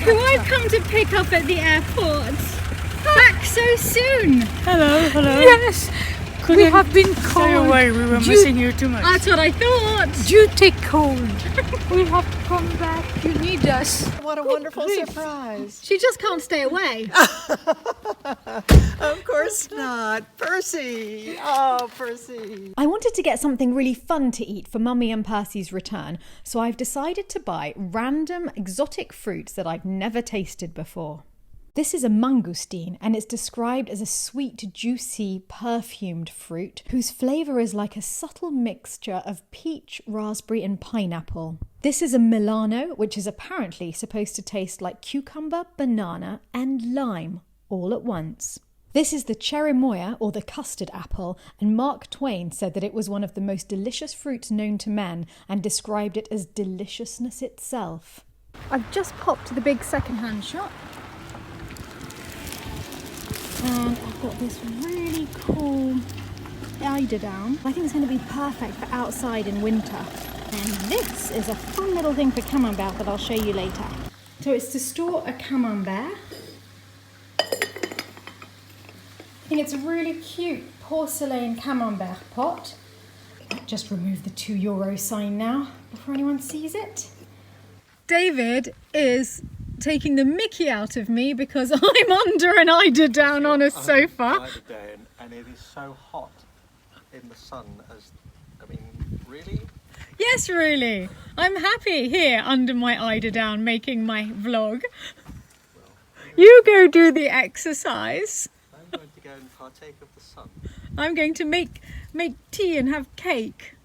who I've come to pick up at the airport. Back so soon. Hello. Yes. We have been cold. Stay away, we were missing you too much. That's what I thought. You take cold. We have to come back. You need us. What a wonderful surprise. She just can't stay away. Of course not. Percy. Oh, Percy. I wanted to get something really fun to eat for Mummy and Percy's return, so I've decided to buy random exotic fruits that I've never tasted before. This is a mangosteen, and it's described as a sweet, juicy, perfumed fruit whose flavour is like a subtle mixture of peach, raspberry and pineapple. This is a Milano, which is apparently supposed to taste like cucumber, banana and lime all at once. This is the cherimoya, or the custard apple, and Mark Twain said that it was one of the most delicious fruits known to men and described it as deliciousness itself. I've just popped to the big second-hand shop. And I've got this really cool eiderdown. I think it's going to be perfect for outside in winter. And this is a fun little thing for camembert that I'll show you later. So it's to store a camembert. I think it's a really cute porcelain camembert pot. Just remove the €2 sign now before anyone sees it. David is taking the mickey out of me because I'm under an eiderdown on a sofa. Eiderdown, and it is so hot in the sun really? Yes, really. I'm happy here under my eiderdown making my vlog. You go do the exercise. I'm going to go and partake of the sun. I'm going to make tea and have cake.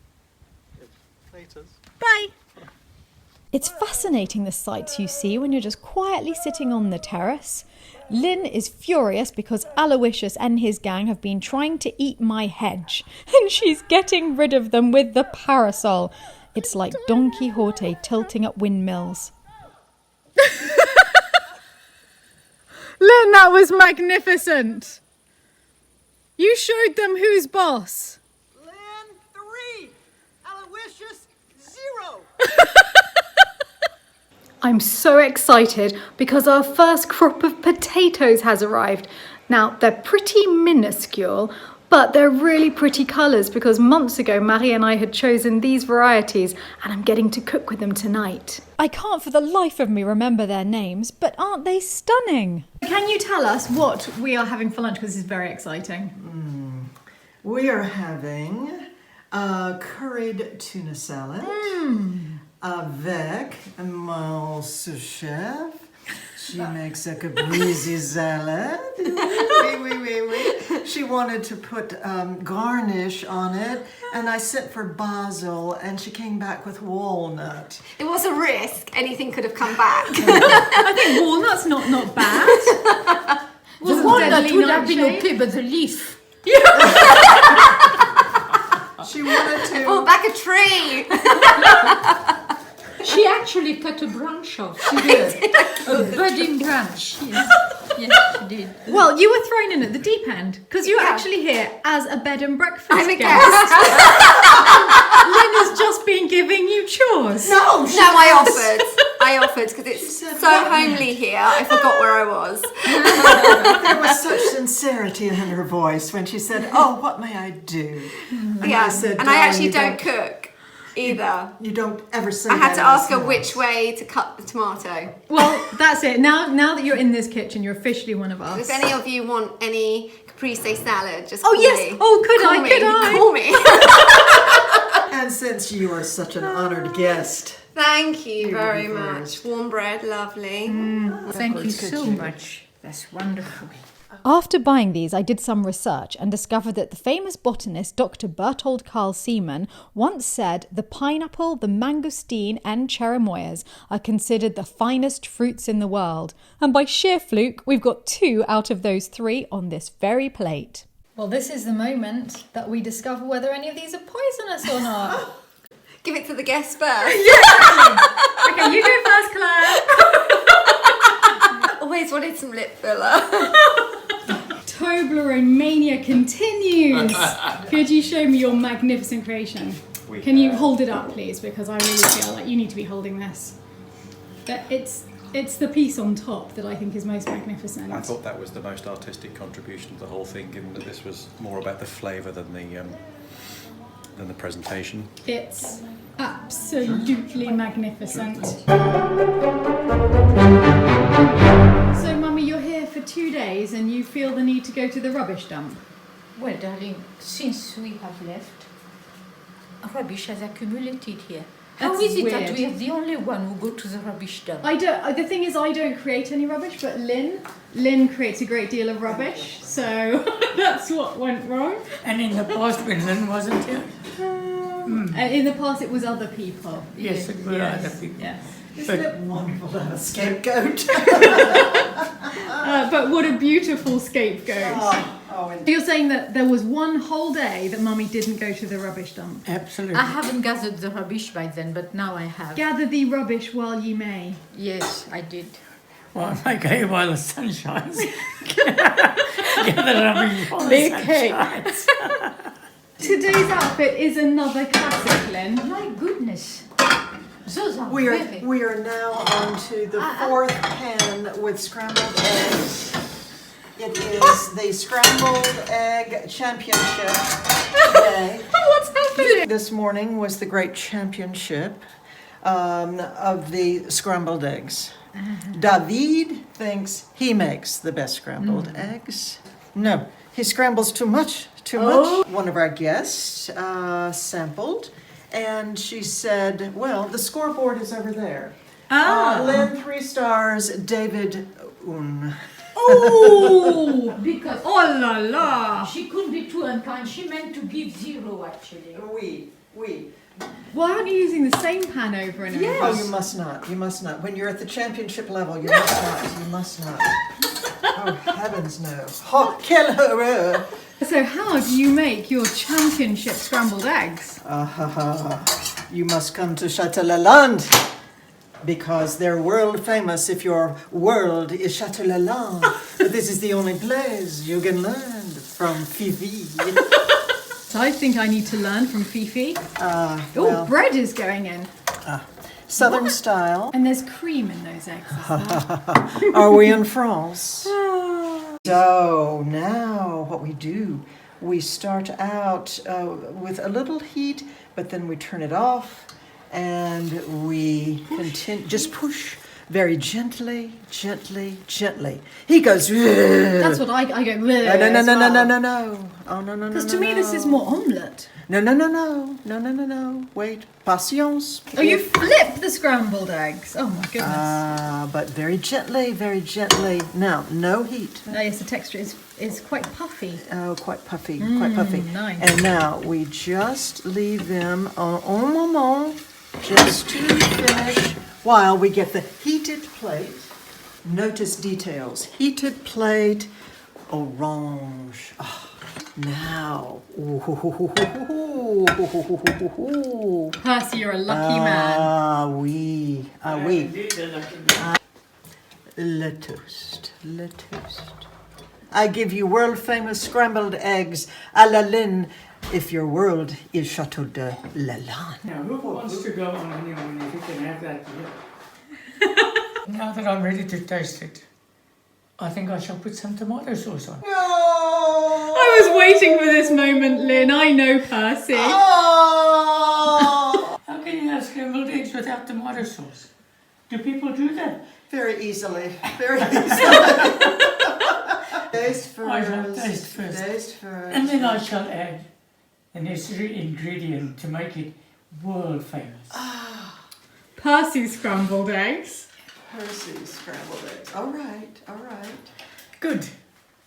Later. Bye. It's fascinating the sights you see when you're just quietly sitting on the terrace. Lynn is furious because Aloysius and his gang have been trying to eat my hedge, and she's getting rid of them with the parasol. It's like Don Quixote tilting up windmills. Lynn, that was magnificent. You showed them who's boss. Lynn, 3. Aloysius, 0. I'm so excited because our first crop of potatoes has arrived. Now, they're pretty minuscule, but they're really pretty colours because months ago Marie and I had chosen these varieties and I'm getting to cook with them tonight. I can't for the life of me remember their names, but aren't they stunning? Can you tell us what we are having for lunch, because this is very exciting? We are having a curried tuna salad. Avec mon sous-chef. She makes a caprese salad. Oui. She wanted to put garnish on it, and I sent for basil, and she came back with walnut. It was a risk. Anything could have come back. I think walnut's not bad. The walnut would have been okay, but the leaf. She wanted to... Pull back a tree. She actually cut a branch off. She did. A budding branch. Yes, she did. Well, you were thrown in at the deep end because you're actually here as a bed and breakfast I'm a guest. guest. Lynn has just been giving you chores. No, I offered because it's so homely here. I forgot where I was. There was such sincerity in her voice when she said, "Oh, what may I do?" And Yeah, I said, and I actually "Darling, don't cook either. You don't ever say I had that to ask her in a which sentence." way to cut the tomato. Well, that's it. Now that you're in this kitchen, you're officially one of us. If any of you want any caprese salad, just Oh call yes. me. Oh, could Call I? me. Could I? Call me. And since you are such an honored guest, Thank you You very will be much. first. Warm bread, lovely. Thank you so much. That's wonderful. After buying these, I did some research and discovered that the famous botanist Dr. Berthold Karl Seemann once said the pineapple, the mangosteen and cherimoyas are considered the finest fruits in the world. And by sheer fluke, we've got 2 out of those 3 on this very plate. Well, this is the moment that we discover whether any of these are poisonous or not. Give it to the guest first. Okay, you go first, Claire. Always wanted some lip filler. Toblerone mania continues. Could you show me your magnificent creation? Can you hold it up, please? Because I really feel like you need to be holding this. But it's It's the piece on top that I think is most magnificent. I thought that was the most artistic contribution to the whole thing, given that this was more about the flavour than the presentation. It's absolutely magnificent. So, Mummy, you're here for 2 days and you feel the need to go to the rubbish dump? Well, darling, since we have left, rubbish has accumulated here. How That's is it weird. that we are the only one who go to the rubbish dump? The thing is, I don't create any rubbish, but Lynn creates a great deal of rubbish, so that's what went wrong. And in the past, when Lynn wasn't here? In the past, it was other people. Yes, it were other people. Yes. Isn't it wonderful to have a scapegoat? But what a beautiful scapegoat. And You're saying that there was one whole day that Mummy didn't go to the rubbish dump. Absolutely. I haven't gathered the rubbish by then, but now I have. Gather thee rubbish while ye may. Yes, I did. Well, make hay while the sun shines. Gather rubbish while the sun shines. Today's outfit is another classic, Lynn. My goodness. Those are we very... are now on to the fourth pan with scrambled eggs. It is the Scrambled Egg Championship today. What's happening? This morning was the great championship of the scrambled eggs. David thinks he makes the best scrambled eggs. No, he scrambles too much. One of our guests sampled, and she said, well, the scoreboard is over there. Lynn, 3 stars, David, 1. Oh! Because Oh la la! she couldn't be too unkind. She meant to give 0, actually. We. Why aren't you using the same pan over and over? Oh, you must not. You must not. When you're at the championship level, you must not. You must not. Oh, heavens no. Oh, quelle horreur. So how do you make your championship scrambled eggs? You must come to Chateau de Lalande because they're world famous if your world is Chateau de Lalande. But this is the only place you can learn from Fifi. So I think I need to learn from Fifi. Well, Bread is going in. Southern style. And there's cream in those eggs as well. Are we in France? So now what we do, we start out with a little heat, but then we turn it off and we continue, just push very gently. He goes, That's what I go, no. Oh, no. Because to me this is more omelette. No. Wait, patience. Oh, you flip the scrambled eggs. Oh my goodness. But very gently. Now, no heat. Oh, yes, the texture is quite puffy. Oh, quite puffy. Nice. And now we just leave them un moment, just to finish, while we get the heated plate. Notice details. Heated plate, orange. Oh, now. Percy, you're a lucky man. Oui. Indeed, they're lucky man. Le toast. I give you world famous scrambled eggs à la Lynn if your world is Chateau de Lalande. Now, who wants to go on honeymoon if you can have that here? Now that I'm ready to taste it, I think I shall put some tomato sauce on. I was waiting for this moment, Lynn. I know Percy. Oh! How can you have scrambled eggs without tomato sauce? Do people do that? Very easily. Taste I shall taste first. And then I shall add the necessary ingredient to make it world famous. Percy scrambled eggs. Percy scrambled eggs. All right. Good.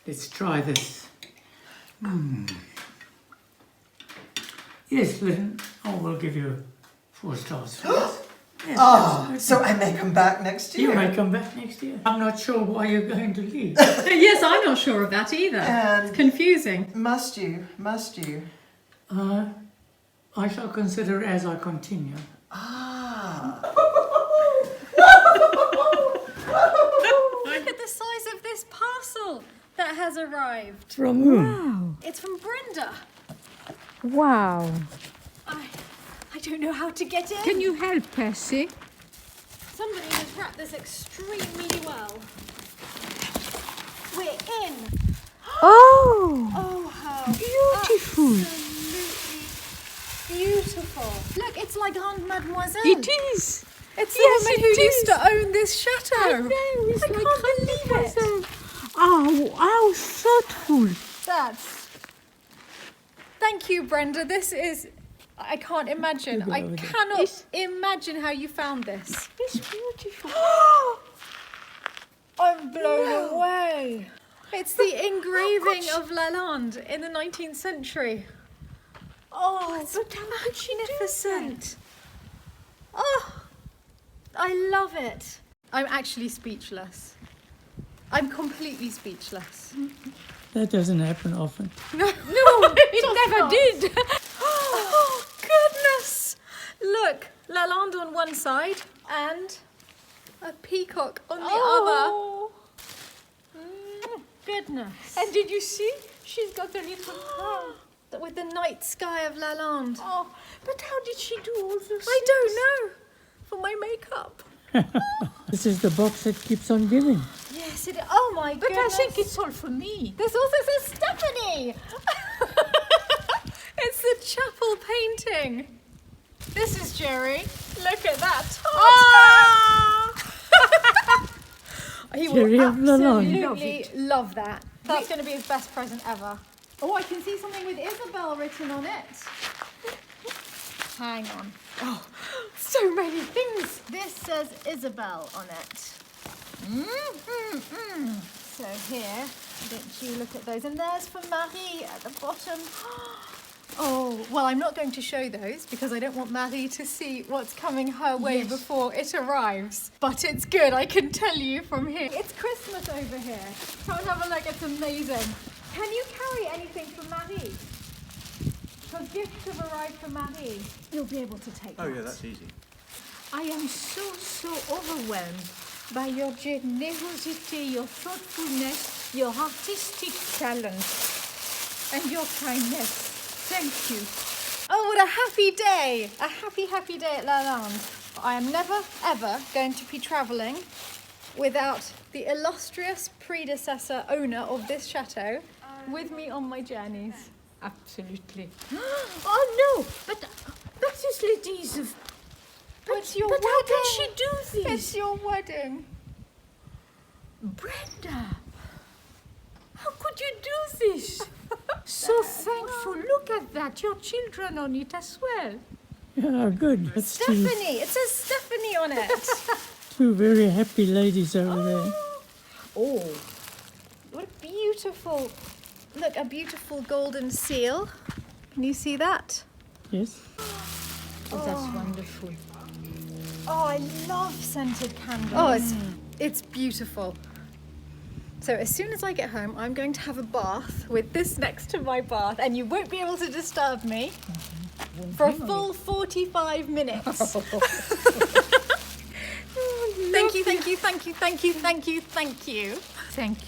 Let's try this. Yes, Lynn, I will give you 4 stars for this. Yes, absolutely. So I may come back next year. You may come back next year. I'm not sure why you're going to leave. Yes, I'm not sure of that either. And It's confusing. must you? I shall consider as I continue. Look at the size of this parcel that has arrived. From whom? It's from Brenda. Wow. I don't know how to get in. Can you help, Percy? Somebody has wrapped this extremely well. We're in. Oh, Oh, how beautiful. absolutely beautiful. Look, it's like Aunt Mademoiselle. It is. It's the Yes, woman it who is. used to own this chateau. I know, it's I like can't believe it. Oh, how thoughtful. That's. Thank you, Brenda. This is. I can't imagine. I cannot imagine how you found this. It's beautiful. I'm blown away. It's the engraving of Lalande in the 19th century. Oh, it's magnificent. Oh, I love it. I'm actually speechless. I'm completely speechless. That doesn't happen often. No, it never did. Oh, goodness. Look, Lalande on one side and a peacock on the other. Goodness. And did you see? She's got a little crown. With the night sky of Lalande. Oh, but how did she do all those I don't know. For my makeup. This is the box that keeps on giving. Yes, it. Oh my But goodness. I think it's all for me. This also says Stephanie. It's the chapel painting. This is Jerry. Look at that. He will Jerry of Lalande. absolutely love that. That's going to be his best present ever. Oh, I can see something with Isabel written on it. Hang on. Oh, so many things. This says Isabel on it. So here, don't you look at those. And there's for Marie at the bottom. Oh, well, I'm not going to show those because I don't want Marie to see what's coming her way before it arrives. But it's good, I can tell you from here. It's Christmas over here. Come and have a look, it's amazing. Can you carry anything for Marie? Because gifts have arrived for Marie. You'll be able to take that. Oh yeah, that's easy. I am so overwhelmed by your generosity, your thoughtfulness, your artistic talent, and your kindness. Thank you. Oh, what a happy day! A happy day at Lalande. I am never, ever going to be travelling without the illustrious predecessor owner of this chateau with me on my journeys. Absolutely. Oh no! But this lady is. It's your But wedding. how did she do this? It's your wedding. Brenda, how could you do this? So thankful. Look at that. Your children on it as well. Yeah, good. That's Stephanie. It says Stephanie on it. two very happy ladies over there. Oh, what a beautiful, look, a beautiful golden seal. Can you see that? Yes. Oh, that's wonderful. Oh, I love scented candles. Oh, it's beautiful. So as soon as I get home, I'm going to have a bath with this next to my bath, and you won't be able to disturb me for a full 45 minutes. Thank you. Thank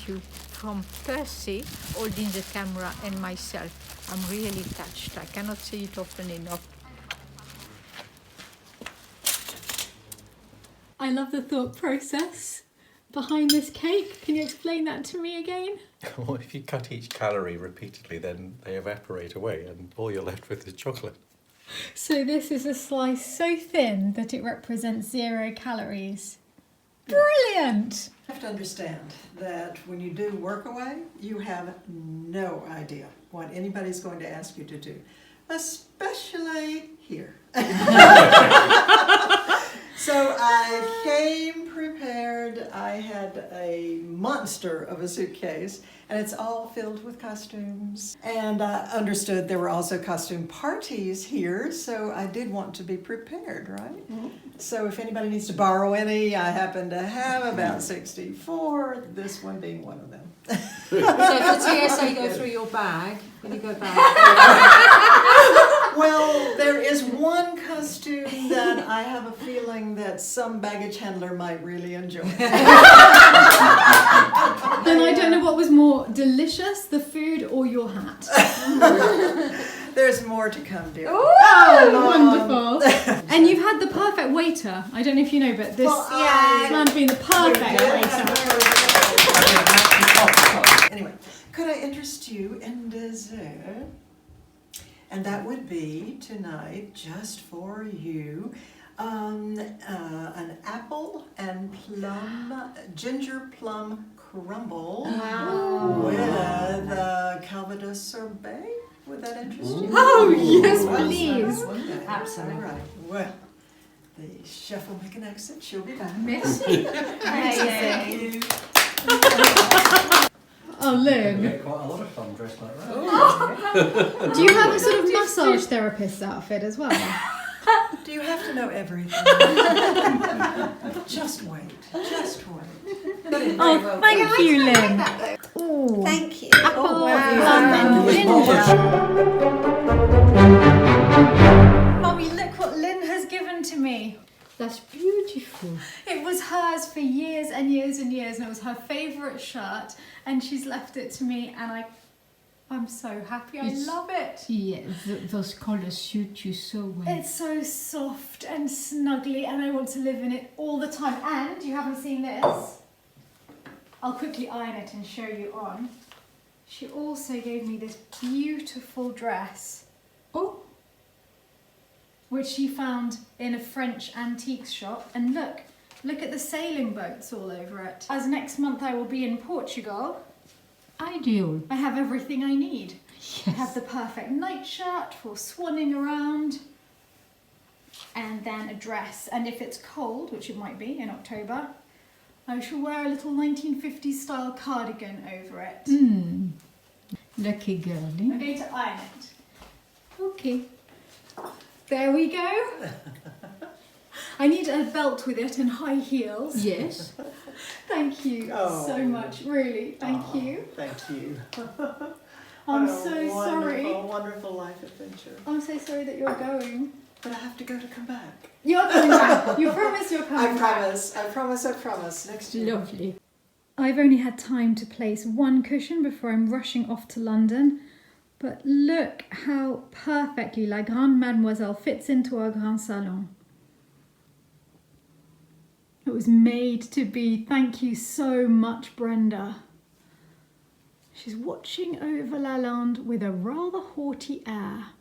you from Percy, holding the camera, and myself. I'm really touched. I cannot say it often enough. I love the thought process behind this cake. Can you explain that to me again? Well, if you cut each calorie repeatedly, then they evaporate away, and all you're left with is chocolate. So this is a slice so thin that it represents 0 calories. Brilliant! You have to understand that when you do work away, you have no idea what anybody's going to ask you to do, especially here. So I came prepared. I had a monster of a suitcase, and it's all filled with costumes. And I understood there were also costume parties here, so I did want to be prepared, right? Mm-hmm. So if anybody needs to borrow any, I happen to have about 64, this one being one of them. So if the TSA go through your bag, when you go back. Well, there is one costume that I have a feeling that some baggage handler might really enjoy. Then I don't know what was more delicious, the food or your hat. There's more to come, dear. Oh, wonderful. And you've had the perfect waiter. I don't know if you know, but this man's been the perfect waiter. Anyway, could I interest you in dessert? And that would be tonight, just for you, an apple and ginger plum crumble with Calvados sorbet. Would that interest you? Oh, yes, please. Absolutely right. Well, the chef will make an exit. She'll be back. Merci. Thank you. Oh, Lynn. Get quite a lot of fun dressed like that. Do you have a sort of massage therapist's outfit as well? Do you have to know everything? Just wait. Just wait. Oh, thank you, Lynn. Oh, thank you. Apple, plum and ginger. Mummy, look what Lynn has given to me. That's beautiful. It was hers for years and years and years, and it was her favourite shirt, and she's left it to me, and I'm so happy. I love it. Yeah, those colours suit you so well. It's so soft and snuggly, and I want to live in it all the time. And you haven't seen this. I'll quickly iron it and show you on. She also gave me this beautiful dress. Oh. Which she found in a French antiques shop. And look at the sailing boats all over it. As next month I will be in Portugal, Ideal. I have everything I need. Yes. I have the perfect nightshirt for swanning around, and then a dress. And if it's cold, which it might be in October, I shall wear a little 1950s style cardigan over it. Lucky girl, I'm eh? going to iron it. Okay. There we go. I need a belt with it and high heels. Yes. Thank you so much, really. Thank you. Thank you. I'm so sorry. Wonderful life adventure. I'm so sorry that you're going. But I have to go to come back. You're coming back. You promise you're coming back. I promise. Next year. Lovely. I've only had time to place one cushion before I'm rushing off to London. But look how perfectly La Grande Mademoiselle fits into our Grand Salon. It was made to be. Thank you so much, Brenda. She's watching over Lalande with a rather haughty air.